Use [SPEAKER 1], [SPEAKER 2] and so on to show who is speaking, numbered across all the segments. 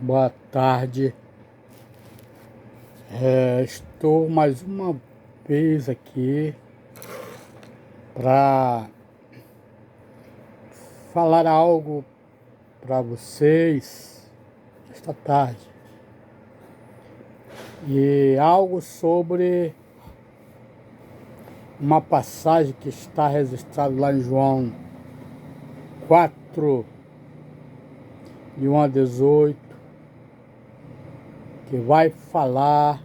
[SPEAKER 1] Boa tarde. Estou mais uma vez aqui para falar algo para vocês esta tarde. E algo sobre uma passagem que está registrada lá em João 4, de 1 a 18, que vai falar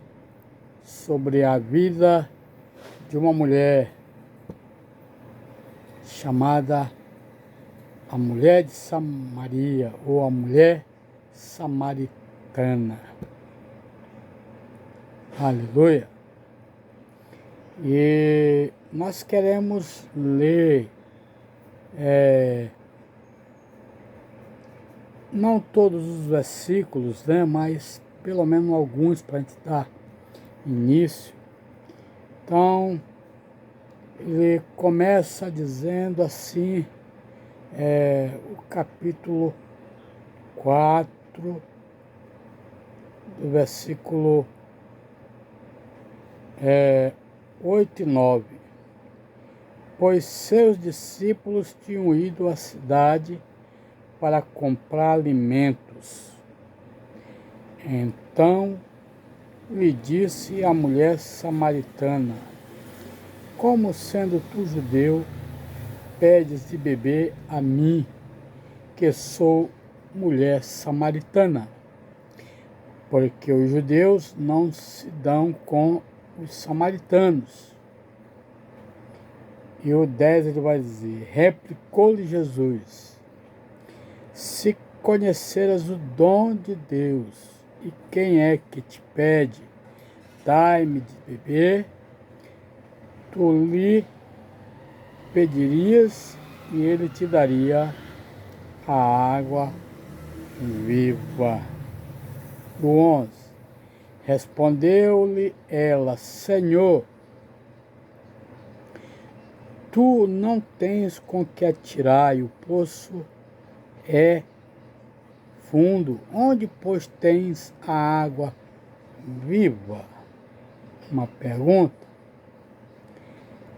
[SPEAKER 1] sobre a vida de uma mulher chamada a mulher de Samaria, ou a mulher samaritana. Aleluia! E nós queremos ler não todos os versículos, né, mas pelo menos alguns para a gente dar início. Então, ele começa dizendo assim, o capítulo 4, do versículo 8 e 9. Pois seus discípulos tinham ido à cidade para comprar alimentos. Então lhe disse a mulher samaritana: como sendo tu judeu, pedes de beber a mim, que sou mulher samaritana? Porque os judeus não se dão com os samaritanos. E o 10 ele vai dizer: replicou-lhe Jesus: se conheceras o dom de Deus, e quem é que te pede, dai-me de beber, tu lhe pedirias e ele te daria a água viva. Do 11. Respondeu-lhe ela: Senhor, tu não tens com que atirar, e o poço é fundo. Onde, pois, tens a água viva? Uma pergunta.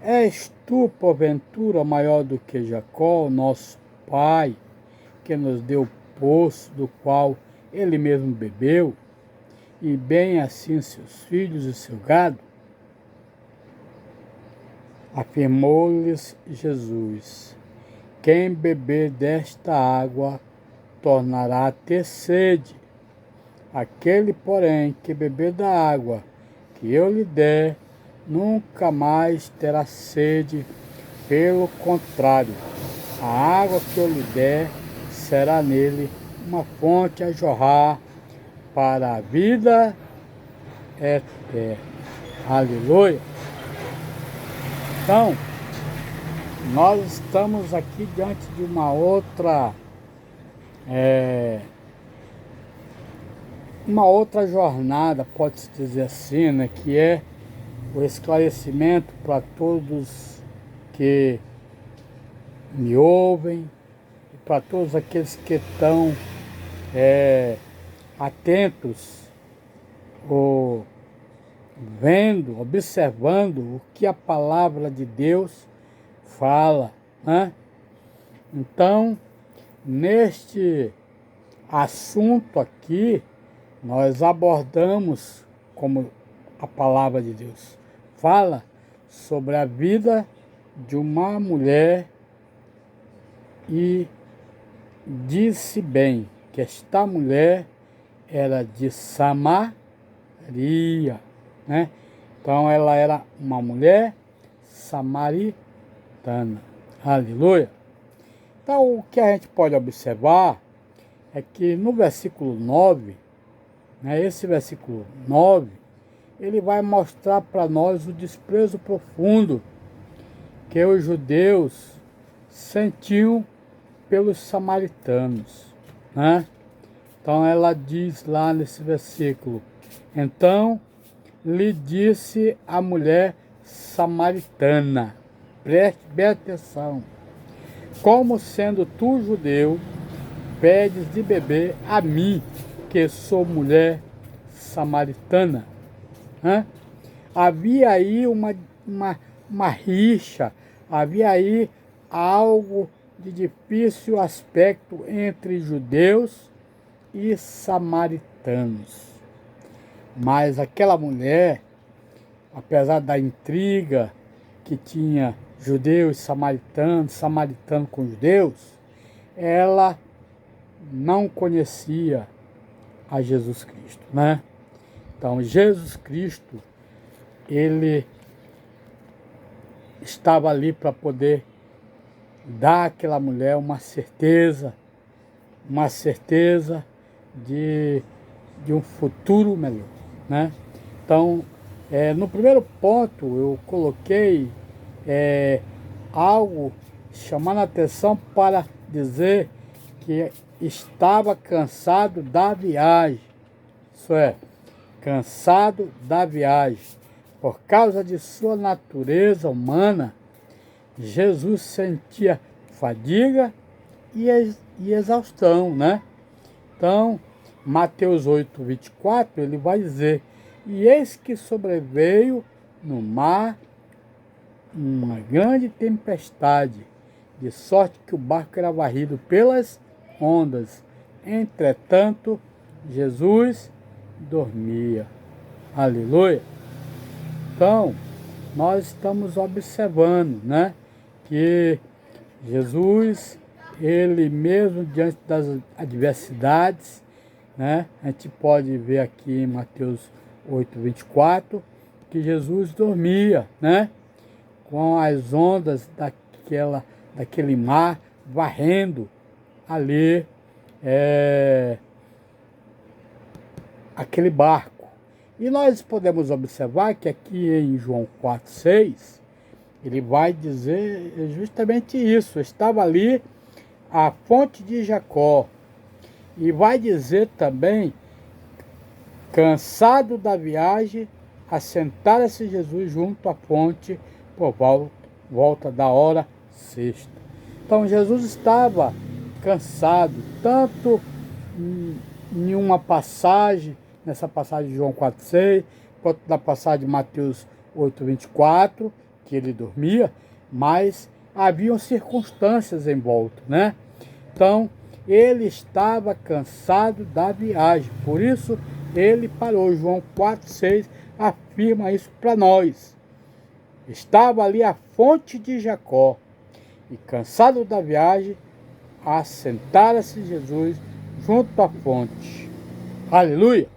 [SPEAKER 1] És tu, porventura, maior do que Jacó, nosso pai, que nos deu o poço do qual ele mesmo bebeu, e bem assim seus filhos e seu gado? Afirmou-lhes Jesus: quem beber desta água tornará a ter sede. Aquele, porém, que beber da água que eu lhe der, nunca mais terá sede. Pelo contrário, a água que eu lhe der será nele uma fonte a jorrar para a vida eterna. Aleluia! Então, nós estamos aqui diante de uma outra jornada, pode-se dizer assim, né, que é o esclarecimento para todos que me ouvem, e para todos aqueles que estão atentos, ou vendo, observando o que a palavra de Deus fala, né? Então, neste assunto aqui, nós abordamos, como a palavra de Deus fala, sobre a vida de uma mulher, e disse bem que esta mulher era de Samaria, né? Então ela era uma mulher samaritana. Aleluia! Então o que a gente pode observar é que no versículo 9, né, esse versículo 9, ele vai mostrar para nós o desprezo profundo que os judeus sentiam pelos samaritanos, né? Então ela diz lá nesse versículo: então lhe disse a mulher samaritana, preste bem atenção, como sendo tu judeu, pedes de beber a mim, porque sou mulher samaritana. Né? Havia aí uma rixa, havia aí algo de difícil aspecto entre judeus e samaritanos. Mas aquela mulher, apesar da intriga que tinha judeus e samaritanos, samaritano com judeus, ela não conhecia a Jesus Cristo, né? Então, Jesus Cristo, ele estava ali para poder dar àquela mulher uma certeza de um futuro melhor, né? Então, no primeiro ponto, eu coloquei algo chamando a atenção para dizer que estava cansado da viagem. Isso é, cansado da viagem. Por causa de sua natureza humana, Jesus sentia fadiga e exaustão, né? Então, Mateus 8, 24, ele vai dizer: e eis que sobreveio no mar uma grande tempestade, de sorte que o barco era varrido pelas ondas. Entretanto, Jesus dormia. Aleluia! Então, nós estamos observando, né, que Jesus, ele mesmo diante das adversidades, né, a gente pode ver aqui em Mateus 8, 24, que Jesus dormia, né, com as ondas daquele mar varrendo ali aquele barco. E nós podemos observar que aqui em João 4, 6, ele vai dizer justamente isso. Estava ali a fonte de Jacó. E vai dizer também, cansado da viagem, assentara-se Jesus junto à fonte por volta da hora sexta. Então Jesus estava cansado, tanto em uma passagem, nessa passagem de João 4,6, quanto na passagem de Mateus 8,24, que ele dormia, mas haviam circunstâncias em volta, né? Então, ele estava cansado da viagem, por isso ele parou. João 4,6 afirma isso para nós. Estava ali a fonte de Jacó, e cansado da viagem, assentara-se Jesus junto à fonte. Aleluia!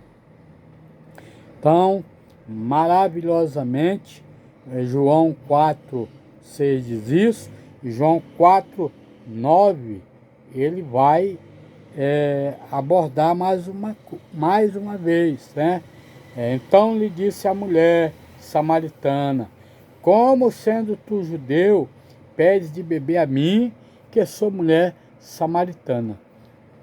[SPEAKER 1] Então, maravilhosamente, João 4,6 diz isso, e João 4,9 ele vai abordar mais uma vez, né? Então lhe disse a mulher samaritana: como sendo tu judeu, pedes de beber a mim, que sou mulher samaritana?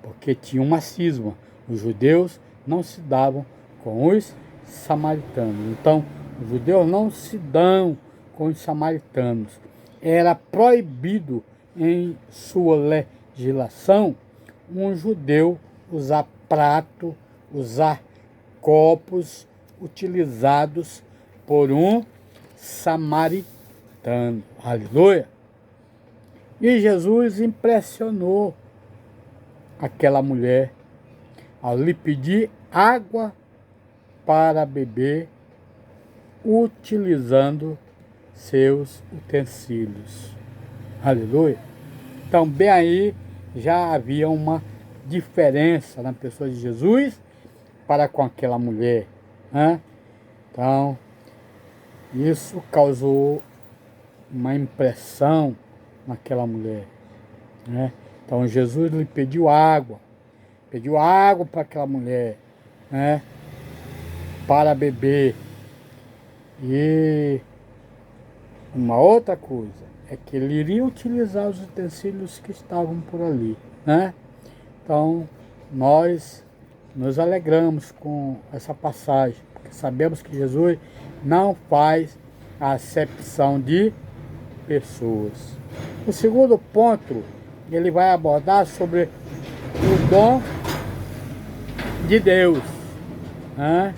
[SPEAKER 1] Porque tinha uma cisma. Os judeus não se davam com os samaritanos. Então, os judeus não se dão com os samaritanos. Era proibido em sua legislação um judeu usar prato, usar copos utilizados por um samaritano. Aleluia! E Jesus impressionou aquela mulher ao lhe pedir água para beber, utilizando seus utensílios. Aleluia! Então, bem aí, já havia uma diferença na pessoa de Jesus para com aquela mulher, né? Então, isso causou uma impressão naquela mulher, né? Então, Jesus lhe pediu água para aquela mulher, né, para beber. E uma outra coisa é que ele iria utilizar os utensílios que estavam por ali, né? Então, nós nos alegramos com essa passagem, porque sabemos que Jesus não faz a acepção de pessoas. O segundo ponto, ele vai abordar sobre o dom de Deus. Né?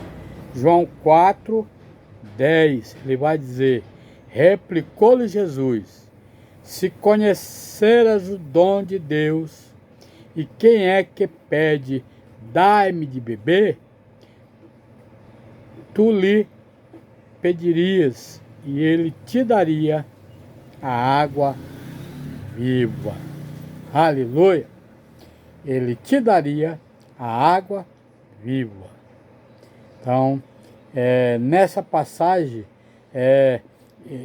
[SPEAKER 1] João 4:10, ele vai dizer: replicou-lhe Jesus: se conheceras o dom de Deus, e quem é que pede, dai-me de beber, tu lhe pedirias, e ele te daria a água viva. Aleluia! Ele te daria a água viva. Então, nessa passagem,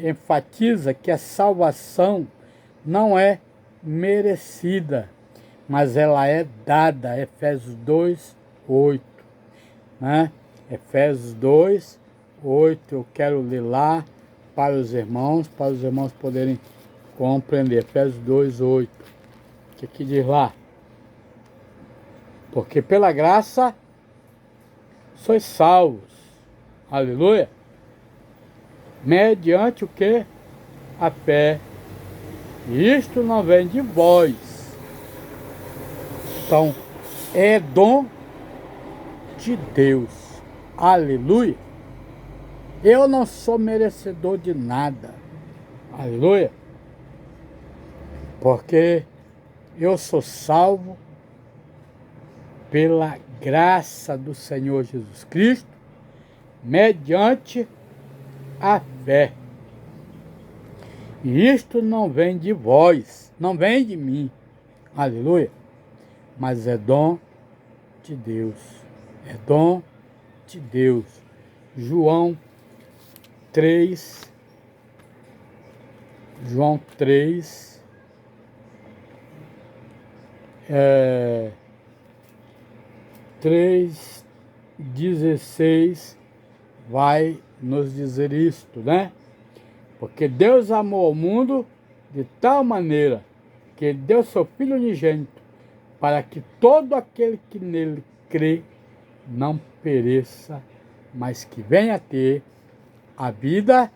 [SPEAKER 1] enfatiza que a salvação não é merecida, mas ela é dada. Efésios 2:8, né? Efésios 2:8, eu quero ler lá para os irmãos poderem compreender. Efésios 2:8, o que diz lá? Porque pela graça sois salvos, aleluia, mediante o que? A fé. E isto não vem de vós. Então, é dom de Deus, aleluia. Eu não sou merecedor de nada, aleluia, porque eu sou salvo pela graça do Senhor Jesus Cristo, mediante a fé. E isto não vem de vós, não vem de mim, aleluia, mas é dom de Deus, é dom de Deus. João 3, 3:16 vai nos dizer isto, né? Porque Deus amou o mundo de tal maneira que deu seu Filho unigênito, para que todo aquele que nele crê não pereça, mas que venha a ter a vida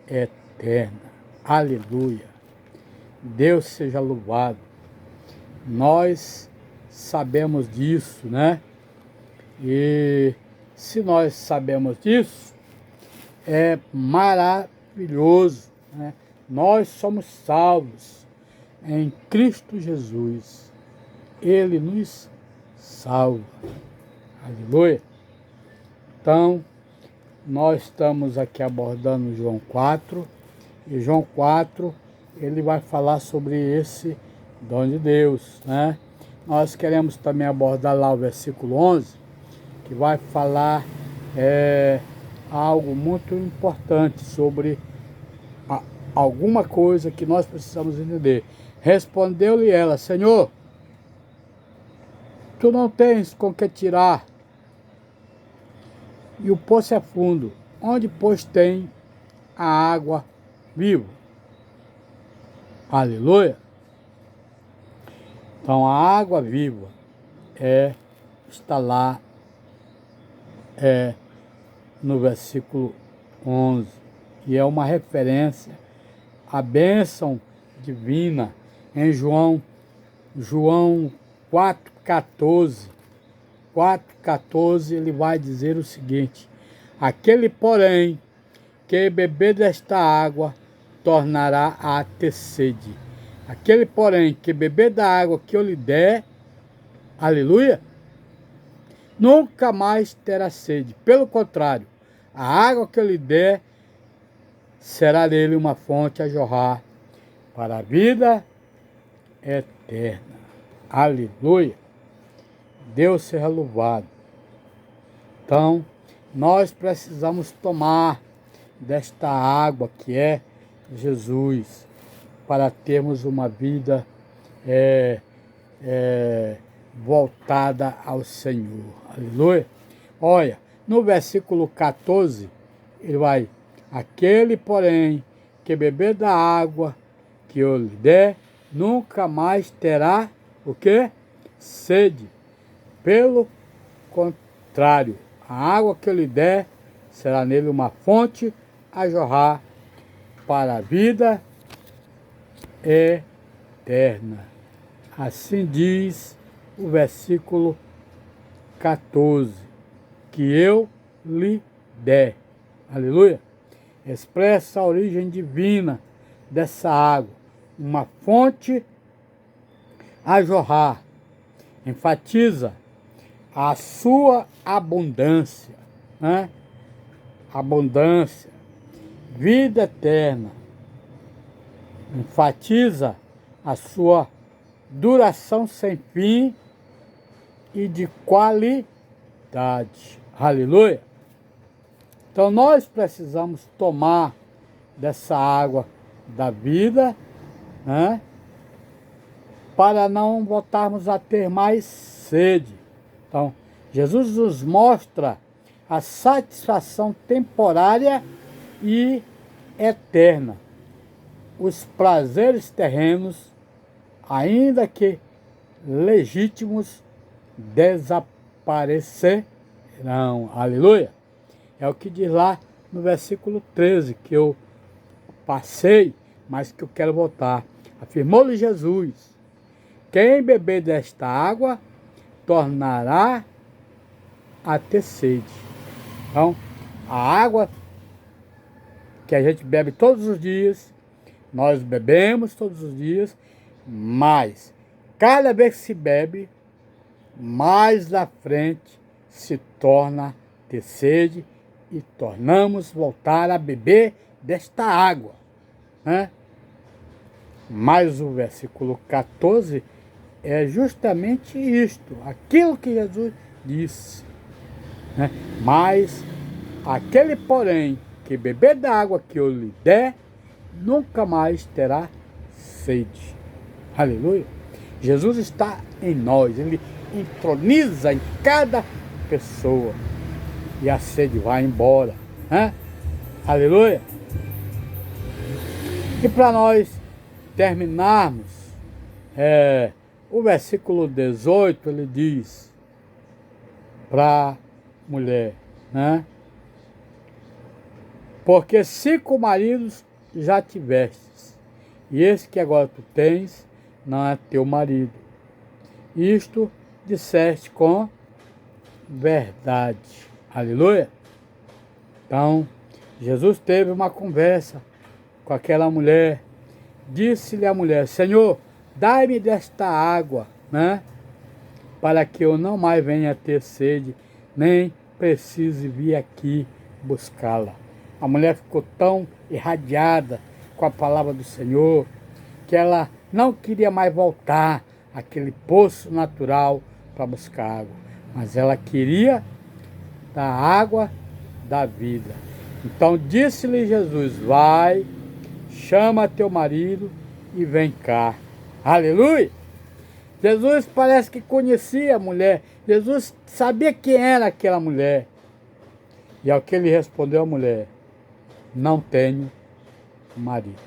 [SPEAKER 1] eterna. Aleluia. Deus seja louvado. Nós sabemos disso, né? E se nós sabemos disso, é maravilhoso, né? Nós somos salvos em Cristo Jesus. Ele nos salva. Aleluia. Então, nós estamos aqui abordando João 4. E João 4, ele vai falar sobre esse dom de Deus, né? Nós queremos também abordar lá o versículo 11, que vai falar algo muito importante sobre alguma coisa que nós precisamos entender. Respondeu-lhe ela: Senhor, tu não tens com que tirar, e o poço é fundo. Onde, pois, tem a água viva? Aleluia! Então, a água viva está lá no versículo 11, e é uma referência à bênção divina em João 4:14. 4:14, ele vai dizer o seguinte: aquele, porém, que beber desta água tornará a ter sede. Aquele, porém, que beber da água que eu lhe der, aleluia, nunca mais terá sede. Pelo contrário, a água que eu lhe der será nele uma fonte a jorrar para a vida eterna. Aleluia. Deus seja louvado. Então, nós precisamos tomar desta água que é Jesus, para termos uma vida voltada ao Senhor. Aleluia. Olha, no versículo 14, ele vai: aquele, porém, que beber da água que eu lhe der, nunca mais terá o quê? Sede. Pelo contrário, a água que eu lhe der será nele uma fonte a jorrar para a vida eterna. Assim diz o versículo 14, que eu lhe der. Aleluia. Expressa a origem divina dessa água, uma fonte a jorrar. Enfatiza a sua abundância, né? Abundância, vida eterna. Enfatiza a sua duração sem fim e de qualidade. Aleluia. Então nós precisamos tomar dessa água da vida, né? Para não voltarmos a ter mais sede. Então, Jesus nos mostra a satisfação temporária e eterna. Os prazeres terrenos, ainda que legítimos, desaparecerão. Aleluia! É o que diz lá no versículo 13, que eu passei, mas que eu quero voltar. Afirmou-lhe Jesus: quem beber desta água tornará a ter sede. Então, a água que a gente bebe todos os dias, nós bebemos todos os dias, mas cada vez que se bebe, mais na frente se torna a ter sede e tornamos voltar a beber desta água, né? Mas o versículo 14 é justamente isto, aquilo que Jesus disse, né? Mas aquele, porém, que beber da água que eu lhe der, nunca mais terá sede. Aleluia! Jesus está em nós, Ele entroniza em cada pessoa e a sede vai embora, né? Aleluia! E para nós terminarmos, o versículo 18, ele diz para a mulher, né? Porque 5 maridos já tivestes, e esse que agora tu tens não é teu marido. Isto disseste com verdade. Aleluia! Então, Jesus teve uma conversa com aquela mulher. Disse-lhe a mulher: Senhor, dai-me desta água, né? Para que eu não mais venha ter sede, nem precise vir aqui buscá-la. A mulher ficou tão irradiada com a palavra do Senhor, que ela não queria mais voltar àquele poço natural para buscar água, mas ela queria da água da vida. Então disse-lhe Jesus: vai, chama teu marido e vem cá. Aleluia! Jesus parece que conhecia a mulher. Jesus sabia quem era aquela mulher. E ao que ele respondeu à mulher: não tenho marido.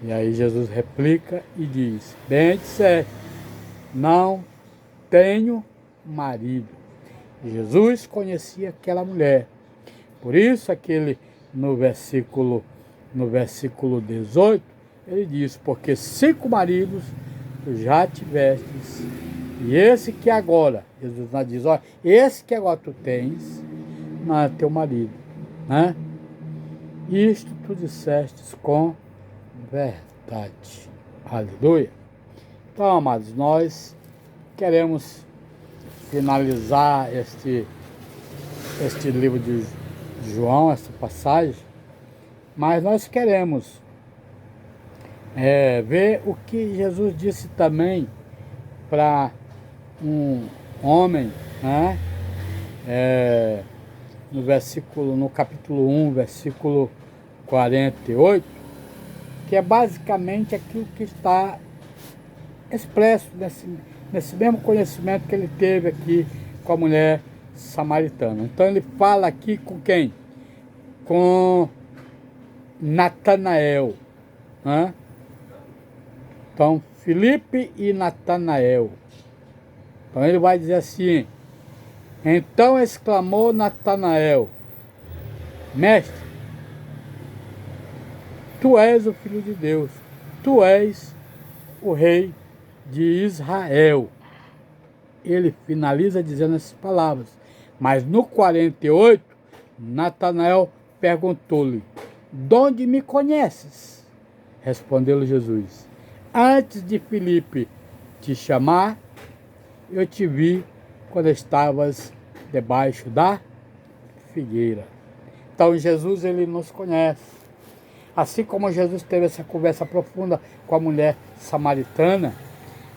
[SPEAKER 1] E aí Jesus replica e diz: bem disseste, não tenho marido. Jesus conhecia aquela mulher. Por isso no versículo 18, ele diz: porque 5 maridos tu já tivestes, e esse que agora, Jesus não diz, olha, esse que agora tu tens, não é teu marido, né? Isto tu dissestes com verdade. Aleluia! Então, amados, nós queremos finalizar este livro de João, essa passagem, mas nós queremos ver o que Jesus disse também para um homem, né? No capítulo 1, versículo 48, que é basicamente aquilo que está expresso nesse mesmo conhecimento que ele teve aqui com a mulher samaritana. Então ele fala aqui com quem? Com Natanael, né? Então, Filipe e Natanael. Então ele vai dizer assim: então exclamou Natanael: mestre, tu és o Filho de Deus, tu és o Rei de Israel. ele finaliza dizendo essas palavras. Mas no 48, Natanael perguntou-lhe: de onde me conheces? Respondeu-lhe Jesus: antes de Filipe te chamar, eu te vi quando estavas debaixo da figueira. Então Jesus, ele nos conhece. Assim como Jesus teve essa conversa profunda com a mulher samaritana,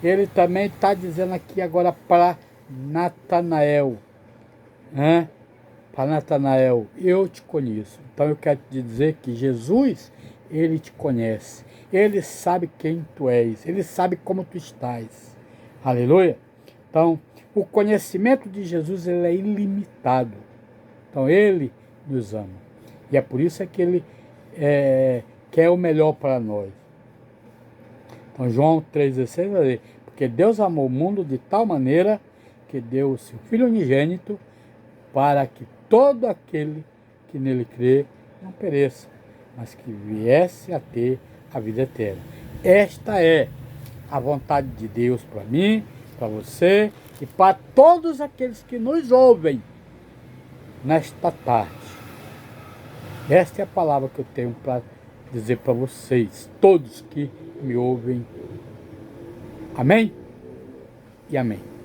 [SPEAKER 1] ele também está dizendo aqui agora para Natanael, né? Para Natanael, eu te conheço. Então eu quero te dizer que Jesus, ele te conhece. Ele sabe quem tu és. Ele sabe como tu estás. Aleluia. Então, o conhecimento de Jesus, ele é ilimitado. Então ele nos ama. E é por isso que ele quer o melhor para nós. Então João 3,16 vai dizer: porque Deus amou o mundo de tal maneira que deu o seu Filho unigênito para que todo aquele que nele crê não pereça, mas que viesse a ter a vida eterna. Esta é a vontade de Deus para mim, para você e para todos aqueles que nos ouvem nesta tarde. Esta é a palavra que eu tenho para dizer para vocês, todos que me ouvem. Amém? E amém.